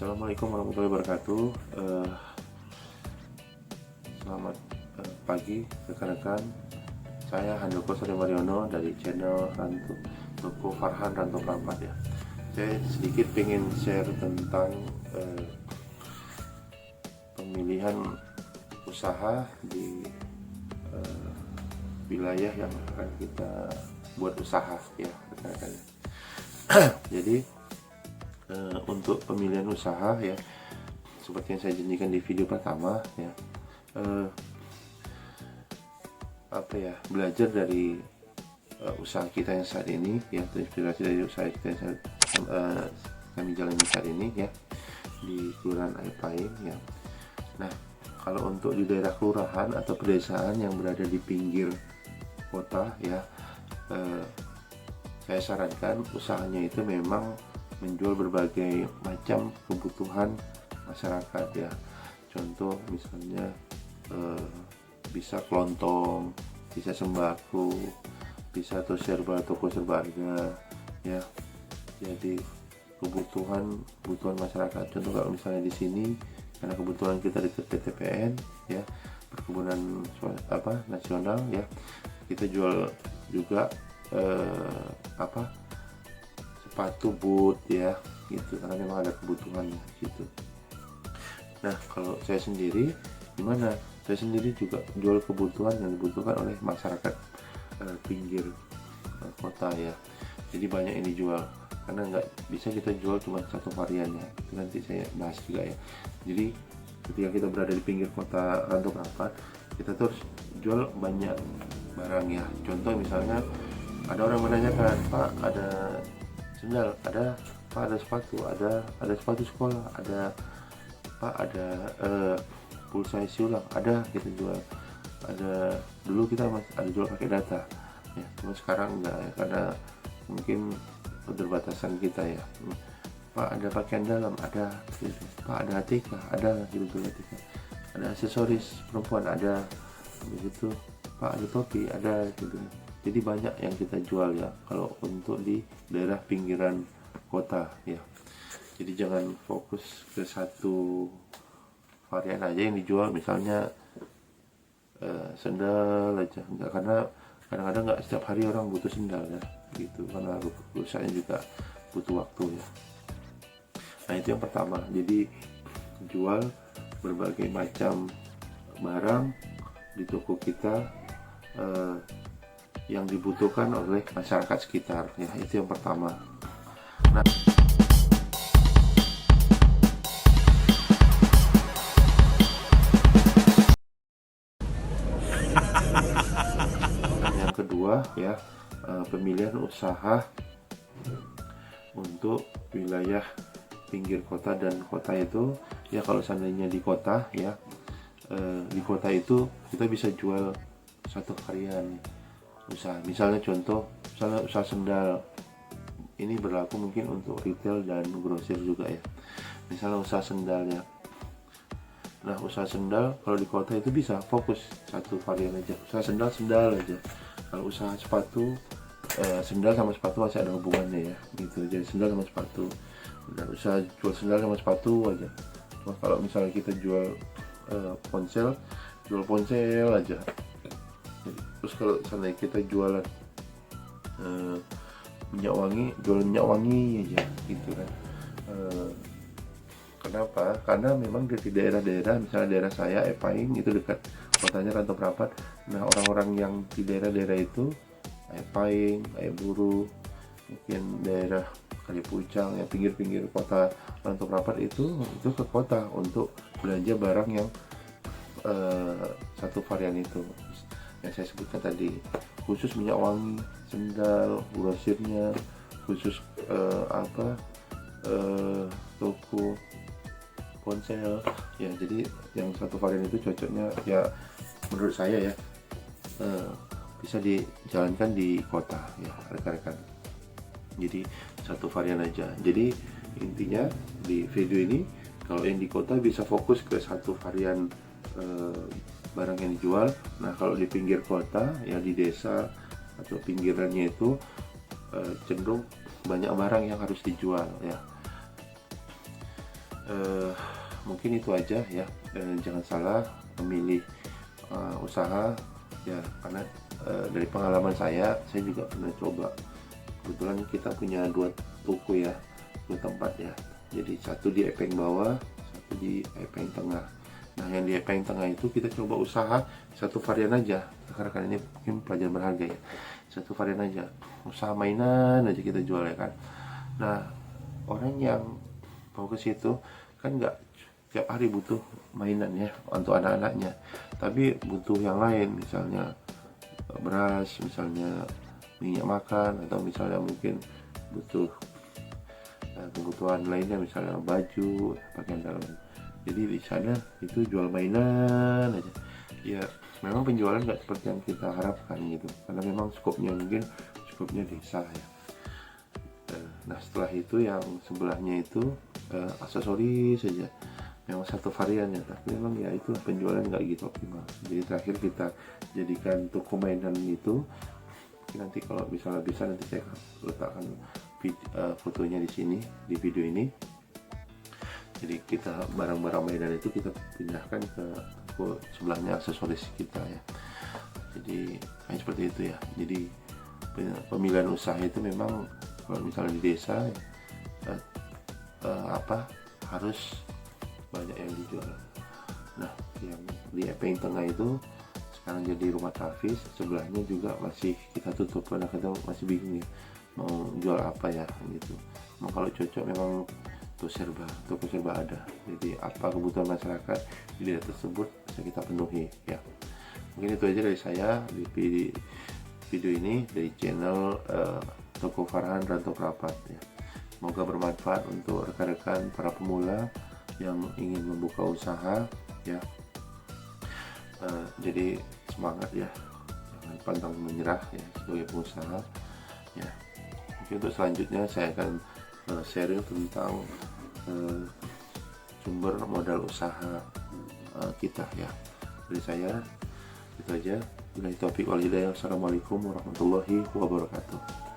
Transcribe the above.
Assalamualaikum warahmatullahi wabarakatuh. Selamat pagi rekan-rekan. Saya Handoko Sari Mariono dari channel Toko Farhan Ranto Prampat ya. Saya sedikit pengen share tentang pemilihan usaha di wilayah yang akan kita buat usaha ya rekan-rekan. Jadi untuk pemilihan usaha ya, seperti yang saya janjikan di video pertama ya, belajar dari usaha kita yang saat ini ya, terinspirasi dari usaha kita yang kami jalani saat ini ya di Kelurahan Airpain ya. Nah, kalau untuk di daerah kelurahan atau pedesaan yang berada di pinggir kota ya, saya sarankan usahanya itu memang menjual berbagai macam kebutuhan masyarakat ya. Contoh misalnya bisa kelontong, bisa sembako, bisa toko serba harga ya. Jadi kebutuhan masyarakat. Contoh kalau misalnya di sini karena kebetulan kita dekat PTPN ya, perkebunan nasional ya, kita jual juga sepatu boot ya gitu, karena memang ada kebutuhan gitu. Nah, kalau saya sendiri gimana? Saya sendiri juga jual kebutuhan yang dibutuhkan oleh masyarakat pinggir kota ya. Jadi banyak yang dijual, karena nggak bisa kita jual cuma satu varian ya. Itu nanti saya bahas juga ya. Jadi ketika kita berada di pinggir kota Ranto Prampat, kita terus jual banyak barang ya. Contoh misalnya ada orang menanyakan, Pak ada sendal, ada Pak, ada sepatu, ada sepatu sekolah, ada Pak, ada pulsa isi ulang, ada kita jual. Ada dulu kita ada jual pakai data ya, cuma sekarang enggak ya, karena mungkin keterbatasan kita ya. Pak ada pakaian dalam, ada gitu. Pak ada ATK, ada gitu ATK. Ada aksesoris perempuan, ada begitu. Pak ada topi, ada gitu. Jadi banyak yang kita jual ya kalau untuk di daerah pinggiran kota ya. Jadi jangan fokus ke satu varian aja yang dijual, misalnya sendal aja enggak, karena kadang-kadang nggak setiap hari orang butuh sendal ya gitu, karena rusaknya juga butuh waktu ya. Nah, itu yang pertama. Jadi jual berbagai macam barang di toko kita yang dibutuhkan oleh masyarakat sekitar ya, itu yang pertama. Nah, yang kedua ya, pemilihan usaha untuk wilayah pinggir kota dan kota itu ya. Kalau seandainya di kota ya, di kota itu kita bisa jual satu varian usaha. Misalnya contoh, misalnya usaha sendal, ini berlaku mungkin untuk retail dan grosir juga ya. Misalnya usaha sendal ya. Nah, usaha sendal kalau di kota itu bisa fokus satu varian aja, usaha sendal aja. Kalau usaha sepatu, sendal sama sepatu masih ada hubungannya ya gitu, jadi sendal sama sepatu. Dan usaha jual sendal sama sepatu aja. Cuma kalau misalnya kita jual ponsel, jual ponsel aja. Terus kalau seandainya kita jualan minyak wangi, jual minyak wangi aja gitu kan. Kenapa? Karena memang di daerah-daerah, misalnya daerah saya Airpain itu dekat kotanya Ranto Prampat. Nah, orang-orang yang di daerah-daerah itu Airpain, Airburu, mungkin daerah Kalipucang yang pinggir-pinggir kota Ranto Prampat itu ke kota untuk belanja barang yang satu varian itu yang saya sebutkan tadi, khusus minyak wangi, sendal, grosirnya, khusus toko ponsel ya. Jadi yang satu varian itu cocoknya ya, menurut saya ya, bisa dijalankan di kota ya rekan-rekan. Jadi satu varian aja. Jadi intinya di video ini, kalau yang di kota bisa fokus ke satu varian barang yang dijual. Nah, kalau di pinggir kota ya, di desa atau pinggirannya itu cenderung banyak barang yang harus dijual ya. Eh, Mungkin itu aja ya. Jangan salah memilih usaha ya, karena dari pengalaman saya juga pernah coba. Kebetulan kita punya dua toko ya, dua tempat ya. Jadi satu di Epeng bawah, satu di Epeng tengah. Nah, yang di Epeng tengah itu kita coba usaha satu varian aja, karena ini mungkin pelajaran berharga ya. Satu varian aja, usaha mainan aja kita jual ya kan. Nah, orang yang mau ke situ kan nggak tiap hari butuh mainan ya untuk anak-anaknya, tapi butuh yang lain, misalnya beras, misalnya minyak makan, atau misalnya mungkin butuh kebutuhan lainnya, misalnya baju, pakaian dalam. Jadi di sana itu jual mainan aja ya. Memang penjualan nggak seperti yang kita harapkan gitu, karena memang skopnya desa ya. Nah, setelah itu yang sebelahnya itu aksesoris saja, memang satu varian ya, tapi memang ya itu penjualan nggak gitu optimal. Jadi terakhir kita jadikan toko mainan itu. Nanti kalau misalnya bisa, nanti saya letakkan fotonya di sini di video ini. Jadi kita barang-barang mainan itu kita pindahkan ke toko sebelahnya aksesoris kita ya. Jadi kayak seperti itu ya. Jadi pemilihan usaha itu memang kalau misalnya di desa harus banyak yang dijual. Nah, yang di Epeng Tengah itu sekarang jadi rumah Tafis, sebelahnya juga masih kita tutup karena kita masih bingung ya mau jual apa ya gitu. Nah, kalau cocok memang toko serba ada, jadi apa kebutuhan masyarakat di daerah tersebut bisa kita penuhi ya. Mungkin itu aja dari saya di video ini dari channel Toko Farhan Rantau Prapat ya. Semoga bermanfaat untuk rekan-rekan para pemula yang ingin membuka usaha ya. Jadi semangat ya, jangan pantang menyerah ya sebagai pengusaha ya. Mungkin untuk selanjutnya saya akan sharing tentang sumber modal usaha kita ya. Dari saya itu aja. Wassalamualaikum warahmatullahi wabarakatuh.